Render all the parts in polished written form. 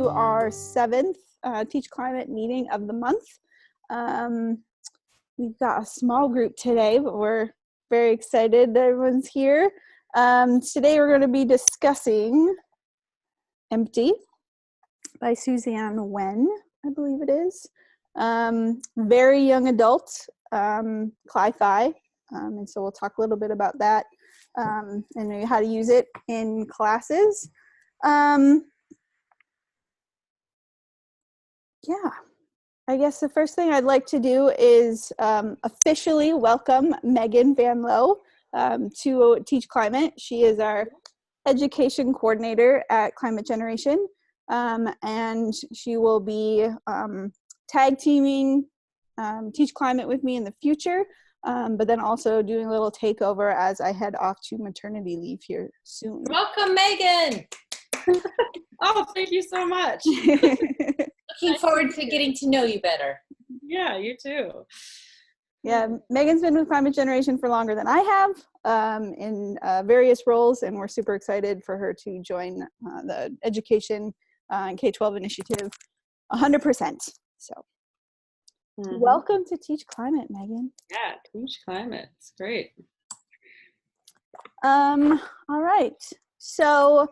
to our 7th Teach Climate meeting of the month. We've got a small group today, but we're very excited that everyone's here. Today we're going to be discussing Empty by Suzanne Weyn, I believe it is. Very young adult, cli-fi, and so we'll talk a little bit about that and how to use it in classes. Yeah, I guess the first thing I'd like to do is officially welcome Megan Van Loo to Teach Climate. She is our education coordinator at Climate Generation, and she will be tag teaming Teach Climate with me in the future, but then also doing a little takeover as I head off to maternity leave here soon. Welcome, Megan. Oh, thank you so much. Looking forward to getting to know you better. Yeah, you too. Yeah, Megan's been with Climate Generation for longer than I have in various roles, and we're super excited for her to join the education and K-12 initiative 100%. So welcome to Teach Climate, Megan. Yeah, Teach Climate. It's great. All right. So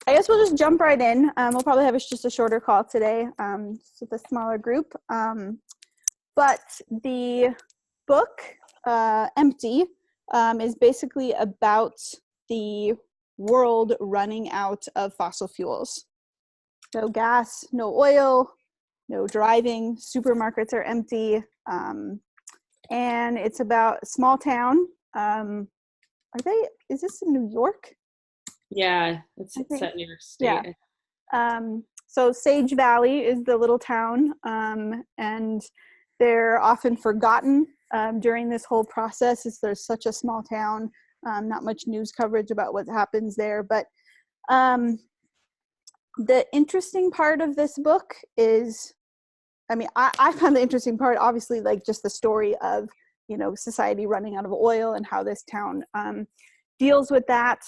I guess we'll just jump right in. We'll probably have just a shorter call today, just with a smaller group. But the book, Empty, is basically about the world running out of fossil fuels. No gas, no oil, no driving, supermarkets are empty. And it's about a small town. Is this in New York? Yeah, it's set in New York State. Yeah. So Sage Valley is the little town, and they're often forgotten during this whole process, as there's such a small town, not much news coverage about what happens there. But the interesting part of this book is, I found the interesting part, obviously, like just the story of, society running out of oil and how this town deals with that.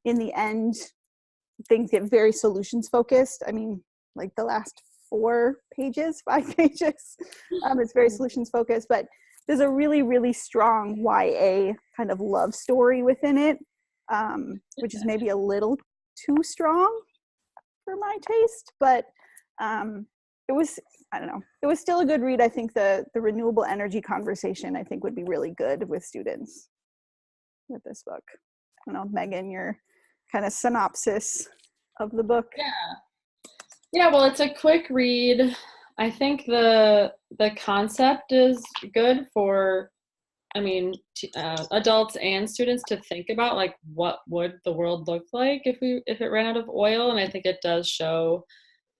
In the end, things get very solutions focused. Like the last 5 pages, it's very solutions focused, but there's a really, really strong YA kind of love story within it, which is maybe a little too strong for my taste, but it was still a good read. I think the renewable energy conversation, I think, would be really good with students with this book. I don't know, Megan, your kind of synopsis of the book. Yeah, well, it's a quick read. I think the concept is good for, adults and students to think about, like, what would the world look like if it ran out of oil. And I think it does show,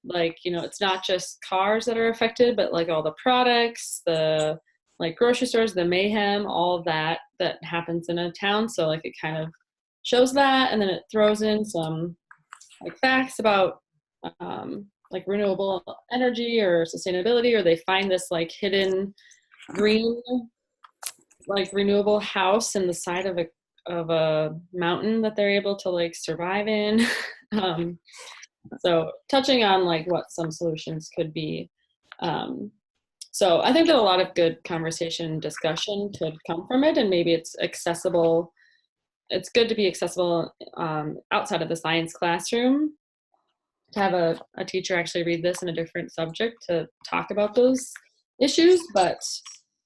like, it's not just cars that are affected, but like all the products, the like grocery stores, the mayhem, all of that happens in a town. So like it kind of shows that, and then it throws in some like facts about like renewable energy or sustainability, or they find this like hidden green like renewable house in the side of a mountain that they're able to like survive in. So touching on like what some solutions could be. So I think that a lot of good conversation and discussion could come from it, and maybe it's accessible. It's good to be accessible outside of the science classroom, to have a teacher actually read this in a different subject to talk about those issues. But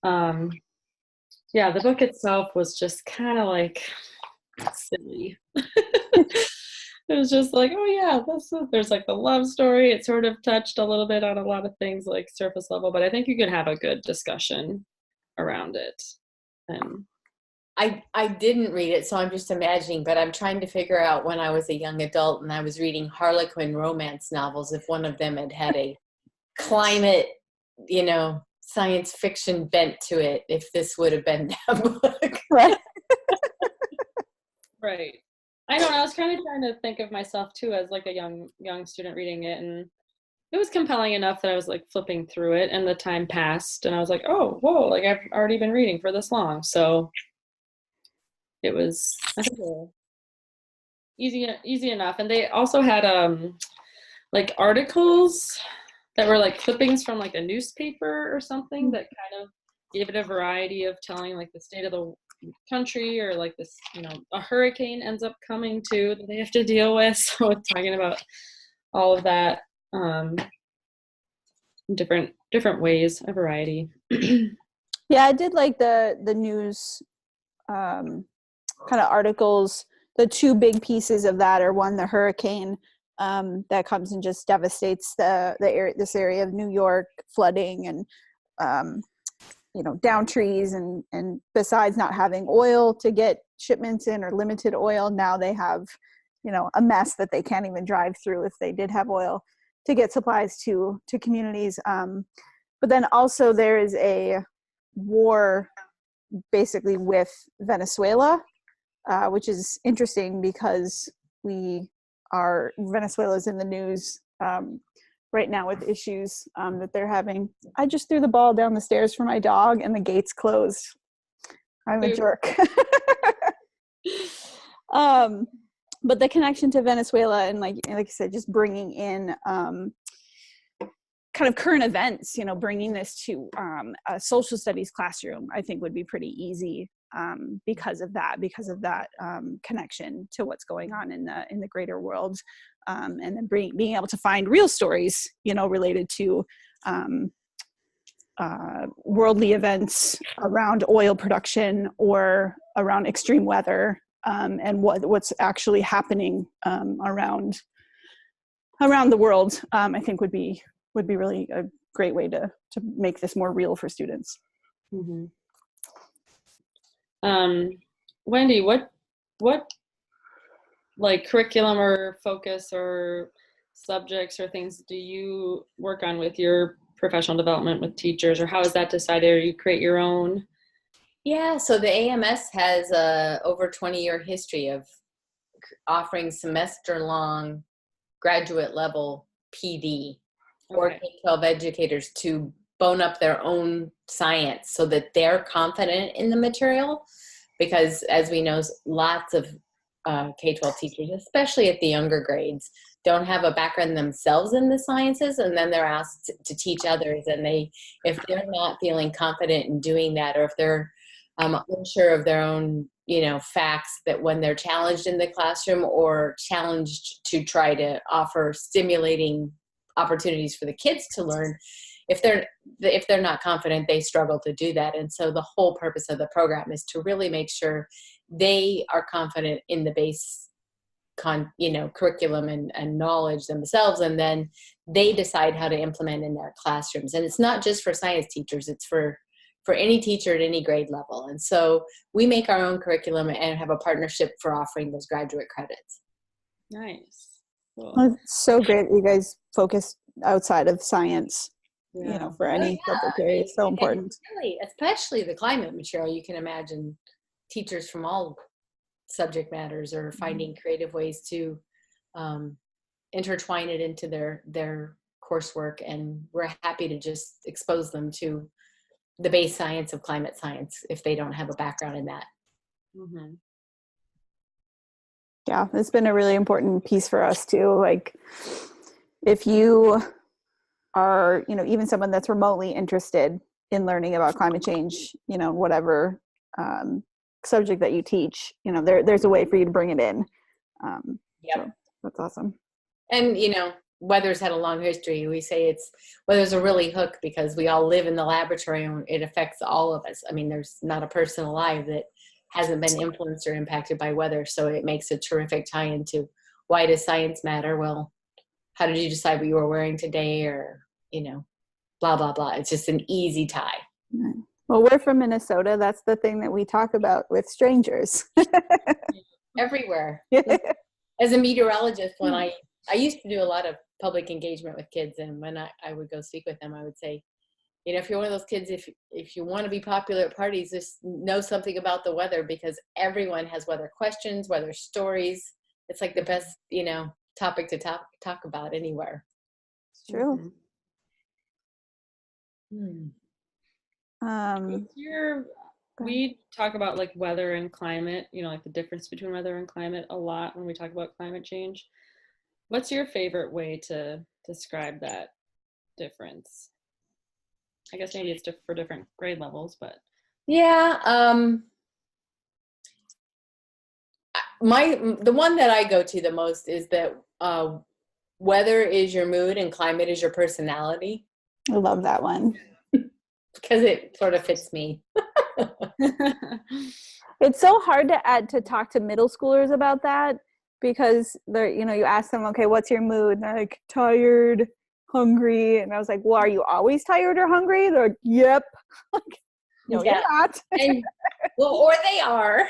yeah, the book itself was just kind of like silly. It was just like, oh yeah, there's like the love story. It sort of touched a little bit on a lot of things like surface level, but I think you could have a good discussion around it. I didn't read it, so I'm just imagining, but I'm trying to figure out when I was a young adult and I was reading Harlequin romance novels, if one of them had a climate, science fiction bent to it, if this would have been that book. Right. Right. I know. I was kind of trying to think of myself too as like a young student reading it, and it was compelling enough that I was like flipping through it, and the time passed, and I was like, oh, whoa, like I've already been reading for this long. So it was, I think, easy enough. And they also had like articles that were like clippings from like a newspaper or something that kind of gave it a variety of telling like the state of the country, or like this, you know, a hurricane ends up coming too that they have to deal with. So it's talking about all of that, different ways, a variety. Yeah, I did like the news kind of articles. The two big pieces of that are, one, the hurricane that comes and just devastates this area of New York, flooding and you know, down trees, and besides not having oil to get shipments in, or limited oil, now they have, you know, a mess that they can't even drive through if they did have oil to get supplies to communities. But then also there is a war basically with Venezuela, which is interesting because Venezuela's in the news right now with issues that they're having. I just threw the ball down the stairs for my dog and the gates closed. I'm a jerk. But the connection to Venezuela, and like I said, just bringing in kind of current events, you know, bringing this to a social studies classroom, I think would be pretty easy because of that connection to what's going on in the greater world, and then being able to find real stories, you know, related to worldly events around oil production or around extreme weather, and what's actually happening around the world, I think would be really a great way to make this more real for students. Mm-hmm. Wendy, what like curriculum or focus or subjects or things do you work on with your professional development with teachers, or how is that decided, or you create your own? Yeah, so the AMS has a over 20-year history of offering semester-long graduate level PD for K-12 educators to bone up their own science so that they're confident in the material. Because as we know, lots of K-12 teachers, especially at the younger grades, don't have a background themselves in the sciences, and then they're asked to teach others. And if they're not feeling confident in doing that, or if they're unsure of their own, you know, facts, that when they're challenged in the classroom or challenged to try to offer stimulating opportunities for the kids to learn, if they're not confident, they struggle to do that. And so the whole purpose of the program is to really make sure they are confident in the base curriculum and knowledge themselves, and then they decide how to implement in their classrooms. And it's not just for science teachers, it's for any teacher at any grade level. And so we make our own curriculum and have a partnership for offering those graduate credits. Nice. Cool. It's so great you guys focus outside of science, you know, for any subject area. It's so important. Really, especially the climate material, you can imagine teachers from all subject matters are finding creative ways to intertwine it into their coursework, and we're happy to just expose them to the base science of climate science if they don't have a background in that. Mm-hmm. Yeah, it's been a really important piece for us too. Like, if you are, you know, even someone that's remotely interested in learning about climate change, you know, whatever subject that you teach, you know, there's a way for you to bring it in. So that's awesome. And, you know, weather's had a long history. We say weather's a really hook because we all live in the laboratory and it affects all of us. I mean, there's not a person alive that hasn't been influenced or impacted by weather. So it makes a terrific tie into, why does science matter? Well, how did you decide what you were wearing today? Or, you know, blah, blah, blah. It's just an easy tie. Well, we're from Minnesota. That's the thing that we talk about with strangers. Everywhere. As a meteorologist, when I used to do a lot of public engagement with kids, and when I would go speak with them, I would say, you know, if you're one of those kids, if you want to be popular at parties, just know something about the weather, because everyone has weather questions, weather stories. It's like the best, you know, topic to talk about anywhere. It's true. We talk about like weather and climate, you know, like the difference between weather and climate a lot when we talk about climate change. What's your favorite way to describe that difference? I guess maybe it's for different grade levels, but. Yeah. The one that I go to the most is that weather is your mood and climate is your personality. I love that one. Because it sort of fits me. It's so hard to talk to middle schoolers about that, because they're, you ask them, okay, what's your mood? And they're like, tired, hungry. And I was like, well, are you always tired or hungry? They're like, yep. Like, no, yeah. you're not. And, well, or they are.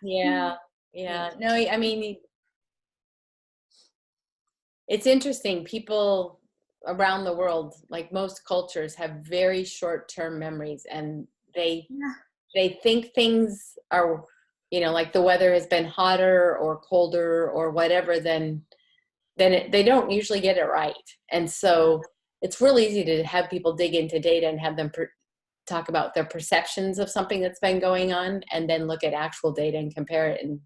Yeah. Yeah. No, I mean, it's interesting. People around the world, like most cultures, have very short-term memories, and they think things are, like the weather has been hotter or colder or whatever, then they don't usually get it right. And so it's real easy to have people dig into data and have them talk about their perceptions of something that's been going on, and then look at actual data and compare it. And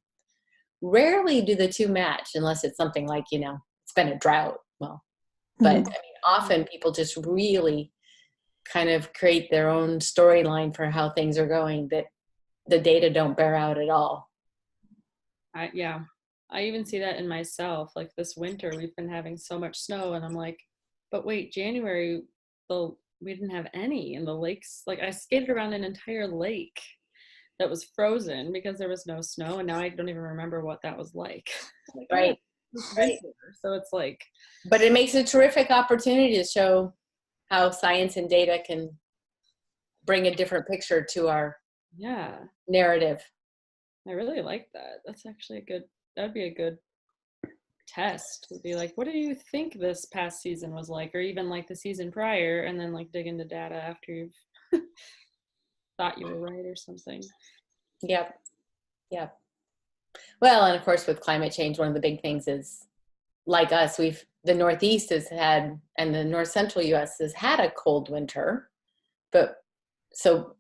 rarely do the two match, unless it's something like, it's been a drought. Well, but I mean, often people just really kind of create their own storyline for how things are going that the data don't bear out at all. I even see that in myself. Like this winter, we've been having so much snow, and I'm like, but wait, January, we didn't have any in the lakes. Like I skated around an entire lake that was frozen because there was no snow, and now I don't even remember what that was like. Like, right. Right. So it's like, but it makes a terrific opportunity to show how science and data can bring a different picture to our narrative. I really like that. That's actually that'd be a good test. Would be like, what do you think this past season was like, or even like the season prior, and then like dig into data after you've thought you were right or something. Yep. Well, and of course with climate change, one of the big things is, like us, the Northeast has had, and the North Central US has had a cold winter, but so,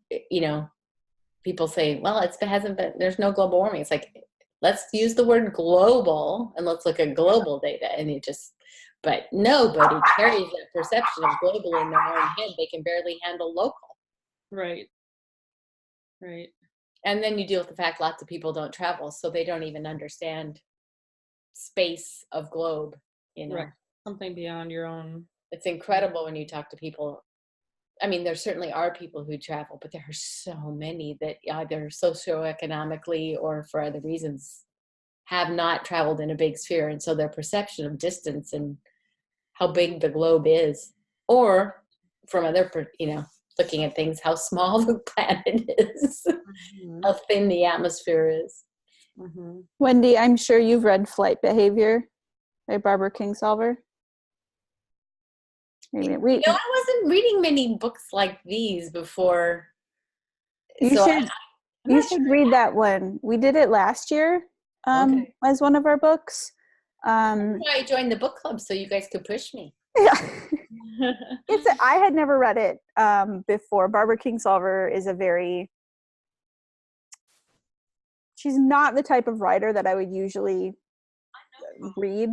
people say, well, hasn't been, there's no global warming. It's like, let's use the word global and let's look at global data. And but nobody carries that perception of global in their own head. They can barely handle local. Right. And then you deal with the fact lots of people don't travel, so they don't even understand space of globe, Right. Something beyond your own. It's incredible when you talk to people. I mean, there certainly are people who travel, but there are so many that either socioeconomically or for other reasons have not traveled in a big sphere. And so their perception of distance and how big the globe is, or from other, looking at things, how small the planet is, how thin the atmosphere is. Wendy, I'm sure you've read Flight Behavior by Barbara Kingsolver. I wasn't reading many books like these before. You should read that one. We did it last year as one of our books. I joined the book club so you guys could push me. Yeah. I had never read it before. Barbara Kingsolver is she's not the type of writer that I would usually read.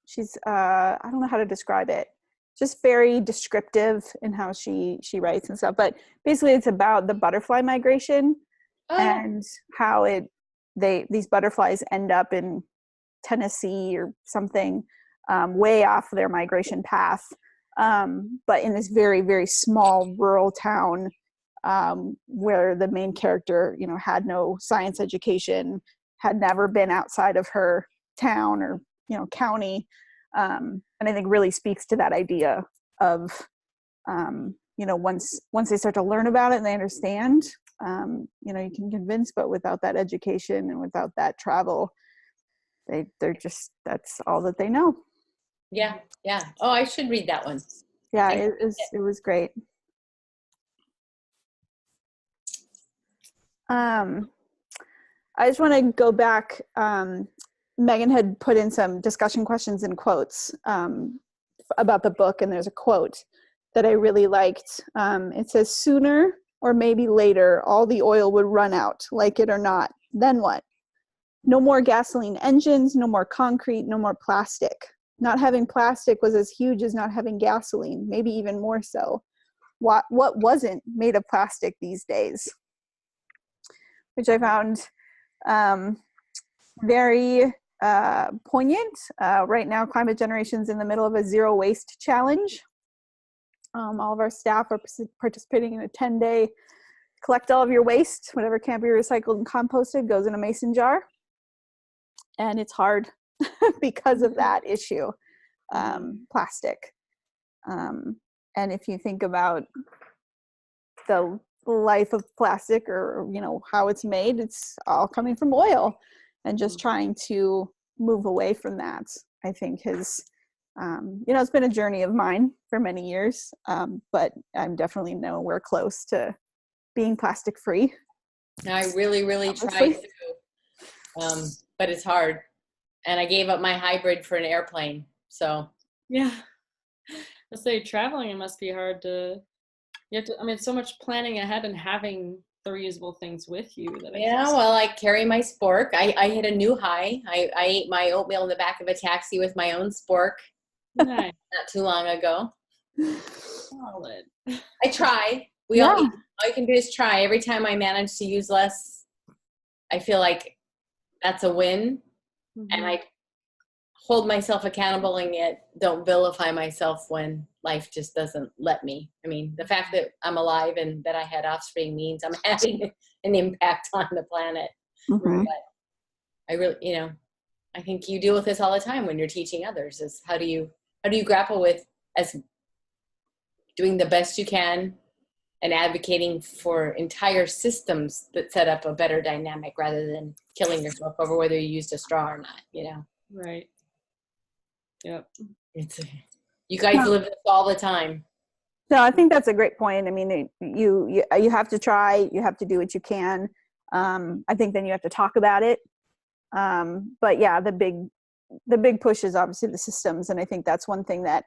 She's I don't know how to describe it. Just very descriptive in how she writes and stuff. But basically, it's about the butterfly migration and how these butterflies end up in Tennessee or something, way off their migration path, but in this very, very small rural town where the main character, had no science education, had never been outside of her town or county, and I think really speaks to that idea of once they start to learn about it and they understand, you can convince, but without that education and without that travel, they're just, that's all that they know. Yeah. Oh, I should read that one. Yeah, it was great. I just want to go back. Megan had put in some discussion questions and quotes about the book, and there's a quote that I really liked. It says, "Sooner or maybe later, all the oil would run out, like it or not. Then what?" no more gasoline engines, no more concrete, no more plastic. Not having plastic was as huge as not having gasoline, maybe even more so. What wasn't made of plastic these days? Which I found very poignant. Right now, Climate Generation's in the middle of a zero waste challenge. All of our staff are participating in a 10-day collect all of your waste, whatever can't be recycled and composted goes in a mason jar. And it's hard because of that issue, plastic. And if you think about the life of plastic, or how it's made, it's all coming from oil, and just trying to move away from that, I think has it's been a journey of mine for many years, but I'm definitely nowhere close to being plastic free. I really tried to, but it's hard, and I gave up my hybrid for an airplane. So yeah, let's say traveling, it must be hard to. You have to. I mean, so much planning ahead and having the reusable things with you. Well, I carry my spork. I hit a new high. I ate my oatmeal in the back of a taxi with my own spork. Nice. Not too long ago. Solid. I try. All you can do is try. Every time I manage to use less, I feel like that's a win. And I hold myself accountable, and yet don't vilify myself when life just doesn't let me. I mean, the fact that I'm alive and that I had offspring means I'm having an impact on the planet. But I really, I think you deal with this all the time when you're teaching others, is how do you grapple with as doing the best you can and advocating for entire systems that set up a better dynamic rather than killing yourself over whether you used a straw or not, Right. Yep. You guys live this all the time. No, I think that's a great point. I mean, you have to try, you have to do what you can. I think then you have to talk about it. But yeah, the big push is obviously the systems. And I think that's one thing that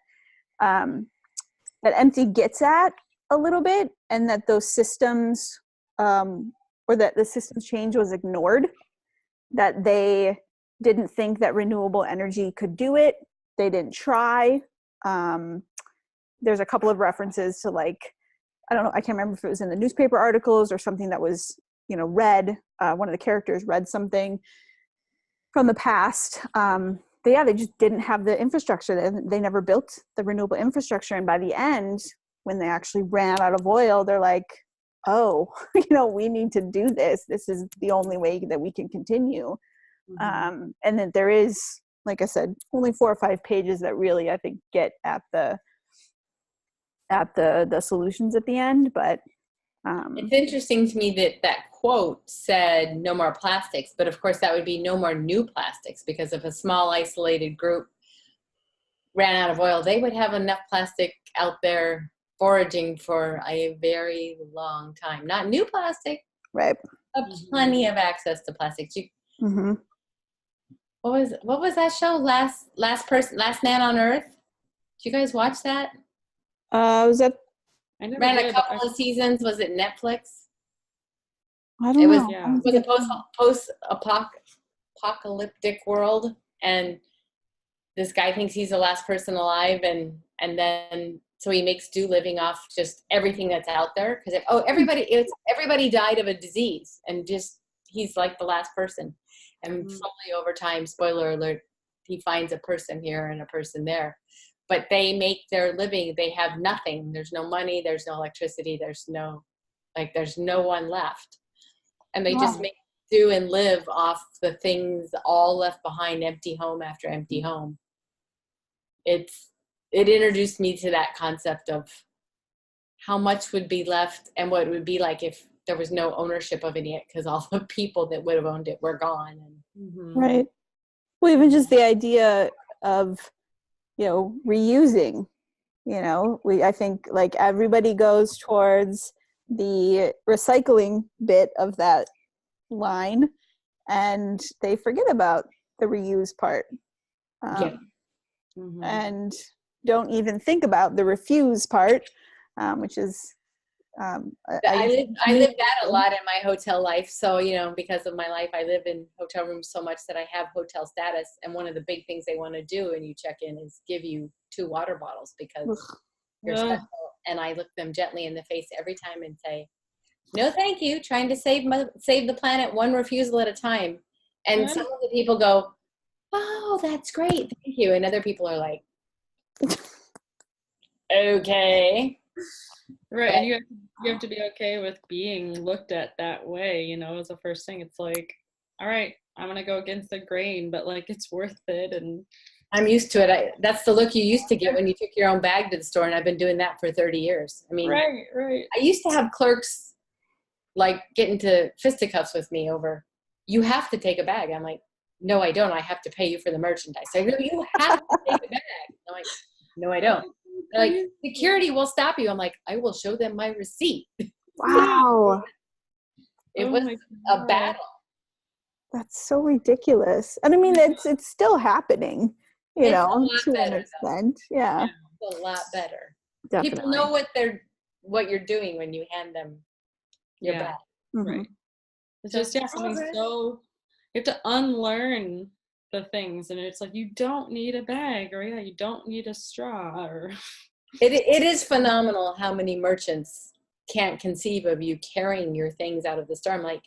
Empty gets at a little bit, and that those systems, or that the systems change was ignored, that they didn't think that renewable energy could do it. They didn't try. There's a couple of references to, like, I don't know, I can't remember if it was in the newspaper articles or something that was, read. One of the characters read something from the past. But yeah, they just didn't have the infrastructure. They never built the renewable infrastructure. And by the end, when they actually ran out of oil, they're like, oh, we need to do this. This is the only way that we can continue. And then there is, like I said, only 4 or 5 pages that really, I think, get at the solutions at the end. But it's interesting to me that quote said no more plastics, but of course that would be no more new plastics, because if a small isolated group ran out of oil, they would have enough plastic out there foraging for a very long time. Not new plastic, right? Plenty of access to plastics. What was that show? Last Man on Earth. Did you guys watch that? Was that? I never ran did. A couple of seasons. Was it Netflix? I don't know. It was a post-apocalyptic world, and this guy thinks he's the last person alive, and then so he makes do living off just everything that's out there, because everybody died of a disease, and just he's like the last person, and slowly over time, spoiler alert, he finds a person here and a person there. But they make their living. They have nothing. There's no money. There's no electricity. There's no one left. And they just make do and live off the things all left behind, empty home after empty home. It introduced me to that concept of how much would be left and what it would be like if there was no ownership of it yet, because all the people that would have owned it were gone. Right. Well, even just the idea of reusing, I think, like, everybody goes towards the recycling bit of that line, and they forget about the reuse part, and don't even think about the refuse part, which is I live that a lot in my hotel life. So, because of my life, I live in hotel rooms so much that I have hotel status. And one of the big things they want to do when you check in is give you 2 water bottles because you're special. And I look them gently in the face every time and say, no, thank you. Trying to save the planet one refusal at a time. And some of the people go, oh, that's great. Thank you. And other people are like, okay. Right. And you have to be okay with being looked at that way, as the first thing. It's like, all right, I'm going to go against the grain, but like, it's worth it. And I'm used to it. That's the look you used to get when you took your own bag to the store. And I've been doing that for 30 years. I mean, right. I used to have clerks like get into fisticuffs with me over, you have to take a bag. I'm like, no, I don't. I have to pay you for the merchandise. I go, you have to take a bag. I'm like, no, I don't. They're like, security will stop you. I'm like, I will show them my receipt. Wow. It was a battle. That's so ridiculous. And I mean, it's still happening, to an extent. Yeah. It's a lot better. Definitely. People know what you're doing when you hand them your bag. Right. It's just something so you have to unlearn the things, and it's like you don't need a bag, or you don't need a straw, or it is phenomenal how many merchants can't conceive of you carrying your things out of the store. I'm like,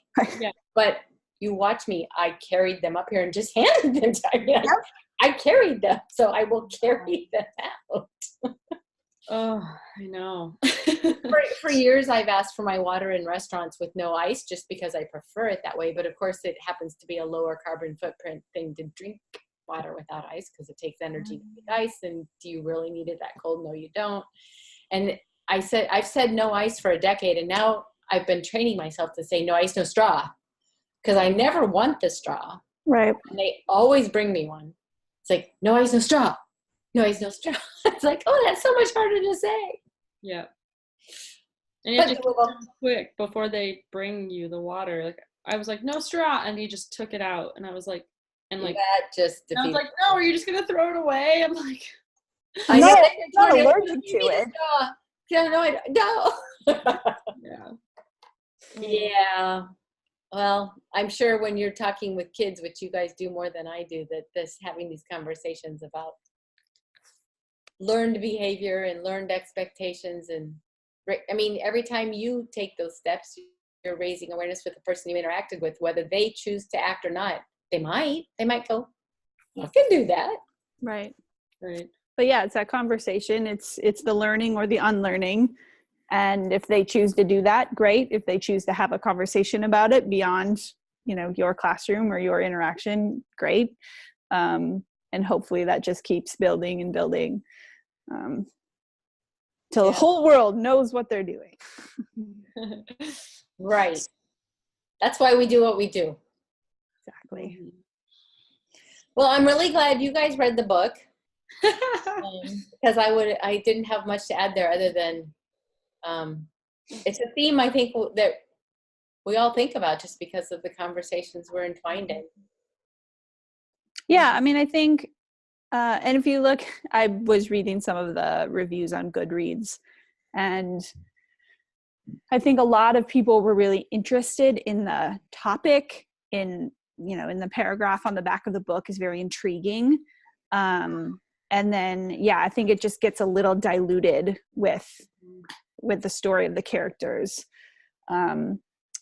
but you watch me. I carried them up here and just handed them to you. I carried them, so I will carry them out. Oh, I know. For years, I've asked for my water in restaurants with no ice just because I prefer it that way. But of course, it happens to be a lower carbon footprint thing to drink water without ice because it takes energy to make ice. And do you really need it that cold? No, you don't. And I've said no ice for a decade. And now I've been training myself to say no ice, no straw, because I never want the straw. Right. And they always bring me one. It's like, no ice, no straw. No ice, no straw. It's like, oh, that's so much harder to say. Yeah. And you have to keep quick before they bring you the water. Like I was like, no straw, and he just took it out, and I was like, that just I was like, no, are you just gonna throw it away? I'm like, I'm not allergic to it. No. Yeah. Yeah. Well, I'm sure when you're talking with kids, which you guys do more than I do, that having these conversations about learned behavior and learned expectations, and I mean, every time you take those steps, you're raising awareness with the person you interacted with, whether they choose to act or not. They might go, I can do that. Right. Right. But yeah, it's that conversation. It's the learning or the unlearning. And if they choose to do that, great. If they choose to have a conversation about it beyond, your classroom or your interaction, great. And hopefully that just keeps building and building till the whole world knows what they're doing. Right. That's why we do what we do. Exactly. Well, I'm really glad you guys read the book because I didn't have much to add there other than it's a theme I think that we all think about just because of the conversations we're entwined in. Yeah, I mean, I think, and if you look, I was reading some of the reviews on Goodreads, and I think a lot of people were really interested in the topic. In the paragraph on the back of the book is very intriguing. And then, I think it just gets a little diluted with the story of the characters,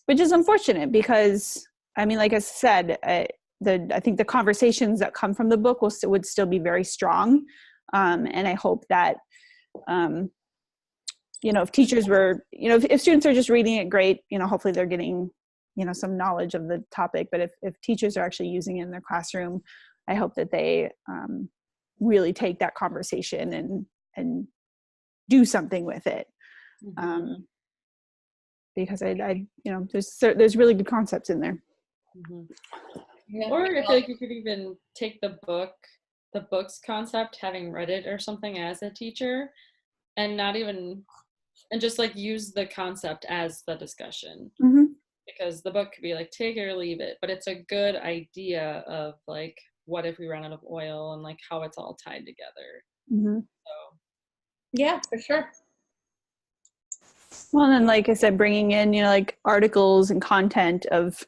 which is unfortunate because, I mean, like I said, I think the conversations that come from the book would still be very strong. And I hope that, if teachers were, if students are just reading it, great, hopefully they're getting, some knowledge of the topic. But if teachers are actually using it in their classroom, I hope that they really take that conversation and do something with it. Because there's really good concepts in there. Or I feel like you could even take the book's concept, having read it or something as a teacher, and just like use the concept as the discussion. Because the book could be like take it or leave it, but it's a good idea of like, what if we ran out of oil, and like how it's all tied together. So yeah, for sure. Well, and then, like I said, bringing in, like articles and content of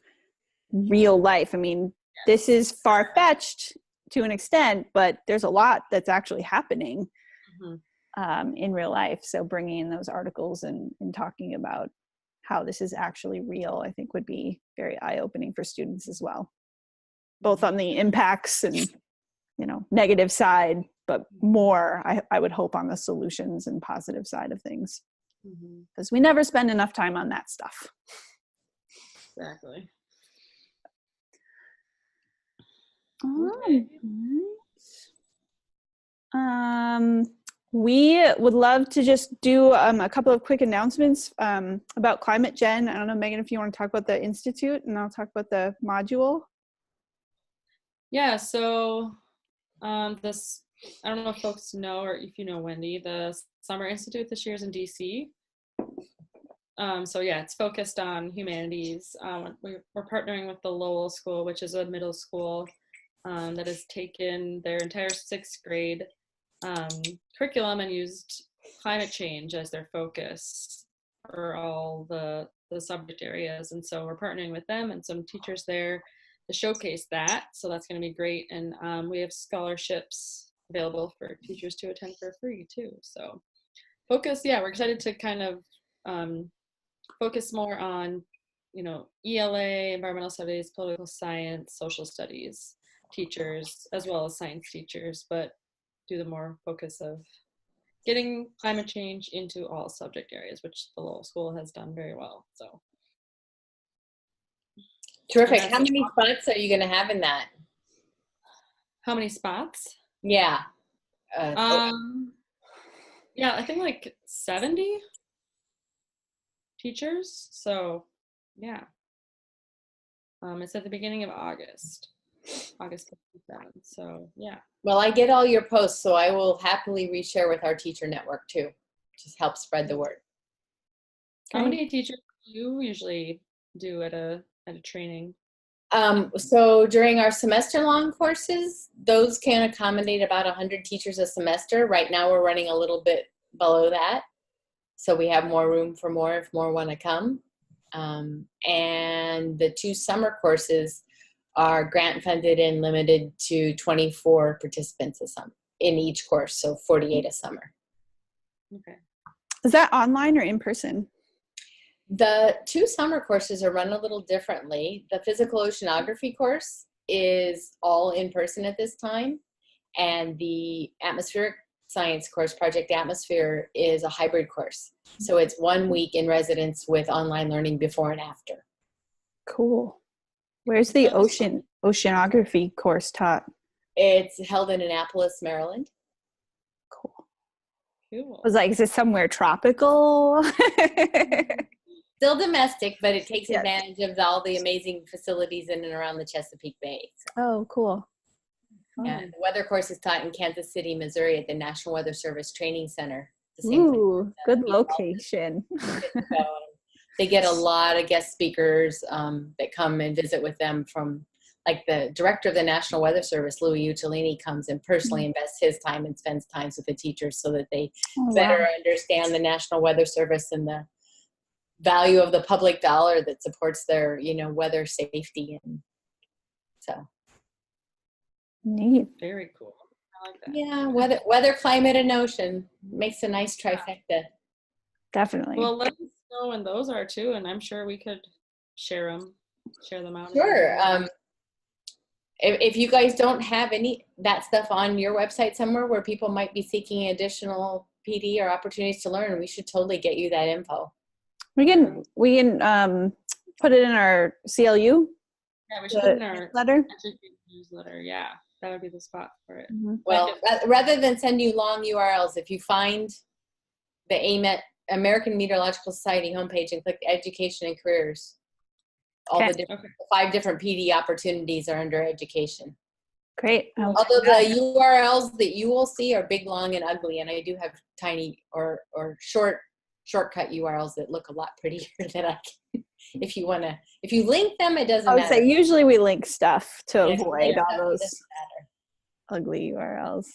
real life. I mean, this is far-fetched to an extent, but there's a lot that's actually happening in real life. So bringing in those articles and talking about how this is actually real, I think would be very eye-opening for students as well, both on the impacts and, negative side, but more, I would hope, on the solutions and positive side of things, because we never spend enough time on that stuff. Exactly. Okay. We would love to just do a couple of quick announcements about Climate Gen. I don't know, Megan, if you want to talk about the Institute, and I'll talk about the module. Yeah, so this, I don't know if folks know, or if you know Wendy, the Summer Institute this year is in DC. So yeah, it's focused on humanities. We're partnering with the Lowell School, which is a middle school that has taken their entire 6th grade curriculum and used climate change as their focus for all the subject areas. And so we're partnering with them and some teachers there to showcase that. So that's going to be great. And we have scholarships available for teachers to attend for free too. So we're excited to kind of focus more on, ELA, environmental studies, political science, social studies teachers, as well as science teachers, but do the more focus of getting climate change into all subject areas, which the Lowell School has done very well. So terrific. How many spots are you going to have in that? How many spots? Yeah. Yeah, I think like 70 teachers. So yeah. It's at the beginning of August 27th. So yeah. Well, I get all your posts, so I will happily reshare with our teacher network too. Just help spread the word. How many teachers do you usually do at a training? So during our semester-long courses, those can accommodate about 100 teachers a semester. Right now, we're running a little bit below that, so we have more room for more if more want to come. And the 2 summer courses are grant funded and limited to 24 participants in each course, so 48 a summer. Okay. Is that online or in person? The 2 summer courses are run a little differently. The physical oceanography course is all in person at this time, and the atmospheric science course, Project Atmosphere, is a hybrid course. So it's 1 week in residence with online learning before and after. Cool. Where's the oceanography course taught? It's held in Annapolis, Maryland. Cool. I was like, is it somewhere tropical? Still domestic, but it takes advantage of all the amazing facilities in and around the Chesapeake Bay. So. Oh, cool. Yeah, the weather course is taught in Kansas City, Missouri at the National Weather Service Training Center. Ooh, good location. They get a lot of guest speakers that come and visit with them, from like the director of the National Weather Service, Louis Uccellini, comes and personally invests his time and spends time with the teachers so that they better understand the National Weather Service and the value of the public dollar that supports their, weather safety. And so. Neat. Very cool. I like that. Yeah, weather, climate, and ocean makes a nice trifecta. Definitely. Well, let us know when those are too, and I'm sure we could share them out. Sure. If you guys don't have that stuff on your website somewhere where people might be seeking additional PD or opportunities to learn, we should totally get you that info. We can put it in our CLU. Yeah, we should put it in our newsletter. Yeah, that would be the spot for it. Mm-hmm. Well, rather than send you long URLs, if you find the American Meteorological Society homepage and click Education and Careers, all the 5 different PD opportunities are under education. Great. Although the URLs that you will see are big, long, and ugly, and I do have tiny or shortcut URLs that look a lot prettier that I can. If you link them, it doesn't matter. I would say usually we link stuff to avoid all those ugly URLs.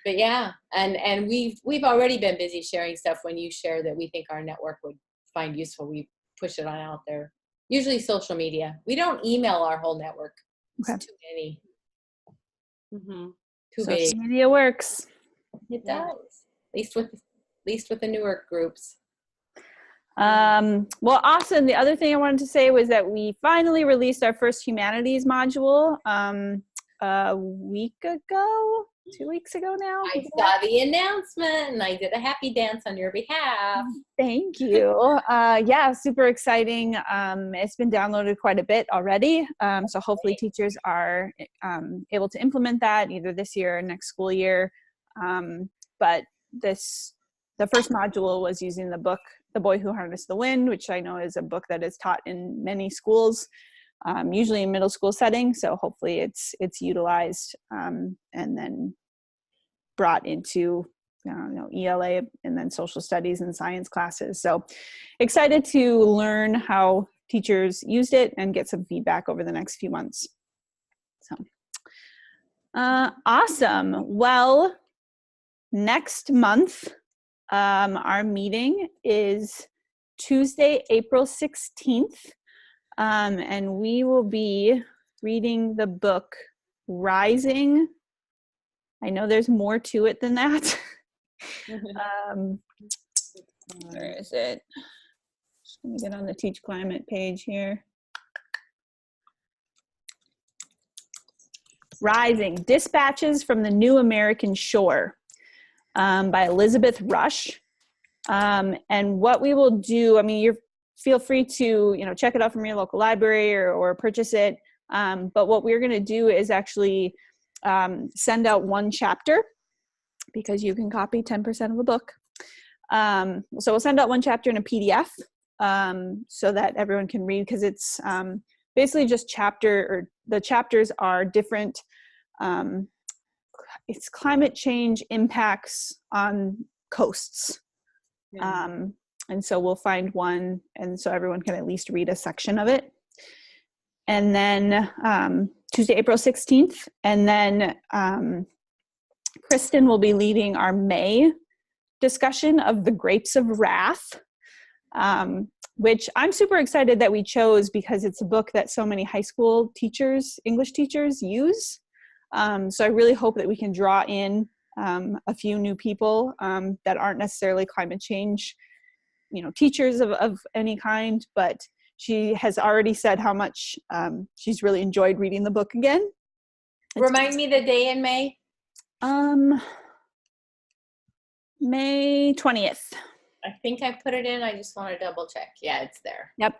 But yeah, and we've already been busy sharing stuff when you share that we think our network would find useful, we push it on out there. Usually social media. We don't email our whole network. It's Okay. too many. Mm-hmm. Too Social big. media works. It does. At least with the newer groups. Well, awesome. The other thing I wanted to say was that we finally released our first humanities module a week ago, 2 weeks ago now. I saw the announcement and I did a happy dance on your behalf. Thank you. Yeah, super exciting. It's been downloaded quite a bit already. So hopefully teachers are able to implement that either this year or next school year. But the first module was using the book, The Boy Who Harnessed the Wind, which I know is a book that is taught in many schools, usually in middle school setting. So hopefully it's utilized and then brought into ELA and then social studies and science classes. So excited to learn how teachers used it and get some feedback over the next few months. So awesome. Well, next month, our meeting is Tuesday, April 16th, and we will be reading the book Rising. I know there's more to it than that. Where is it? Let me get on the TeachClimate page here. Rising, Dispatches from the New American Shore, by Elizabeth Rush. And what we will do, I mean, feel free to, check it out from your local library or purchase it. But what we're going to do is actually send out one chapter, because you can copy 10% of a book. So we'll send out one chapter in a PDF so that everyone can read, because it's basically just the chapters are different. It's climate change impacts on coasts. Yeah. And so we'll find one, and so everyone can at least read a section of it. And then Tuesday, April 16th, and then Kristen will be leading our May discussion of The Grapes of Wrath, which I'm super excited that we chose, because it's a book that so many high school teachers, English teachers, use. So I really hope that we can draw in a few new people that aren't necessarily climate change, teachers of any kind, but she has already said how much she's really enjoyed reading the book again. Remind me the day in May. May 20th. I think I put it in. I just want to double check. Yeah, it's there. Yep.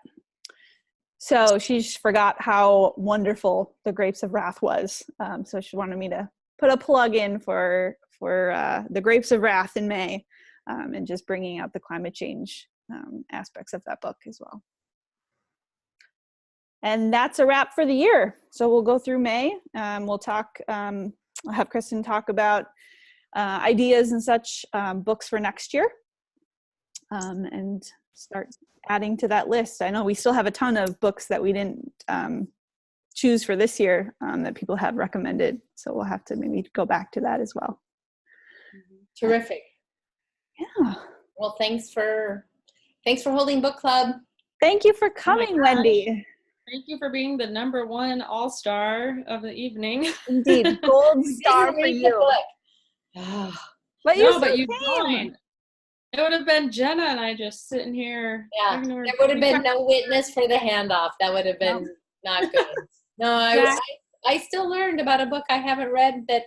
So she forgot how wonderful The Grapes of Wrath was. So she wanted me to put a plug in for The Grapes of Wrath in May, and just bringing out the climate change aspects of that book as well. And that's a wrap for the year. So we'll go through May. We'll talk, I'll have Kristen talk about ideas and such, books for next year, and start adding to that list. I know we still have a ton of books that we didn't choose for this year that people have recommended. So we'll have to maybe go back to that as well. Terrific. Yeah. Well, thanks for holding book club. Thank you for coming, Wendy. Thank you for being the #1 all-star of the evening. Indeed, gold star for you. But you came. It would have been Jenna and I just sitting here. Yeah, there would have been no witness for the handoff. That would have been not good. No, I still learned about a book I haven't read that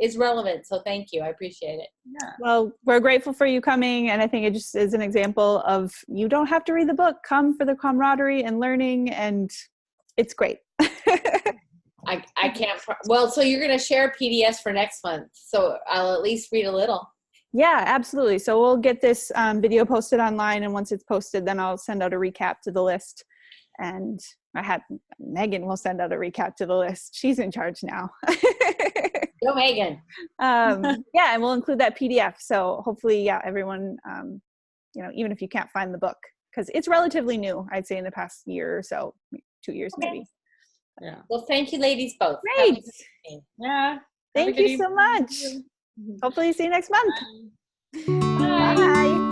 is relevant. So thank you. I appreciate it. Yeah. Well, we're grateful for you coming. And I think it just is an example of, you don't have to read the book. Come for the camaraderie and learning. And it's great. I can't. Well, so you're going to share PDFs for next month. So I'll at least read a little. Yeah, absolutely. So we'll get this video posted online. And once it's posted, then I'll send out a recap to the list. And Megan will send out a recap to the list. She's in charge now. Go Megan. Yeah, and we'll include that PDF. So hopefully, everyone, even if you can't find the book, because it's relatively new, I'd say in the past year or so, 2 years maybe. Yeah. Well, thank you, ladies, both. Great. Yeah. Thank you so much. Hopefully see you next month. Bye. Bye.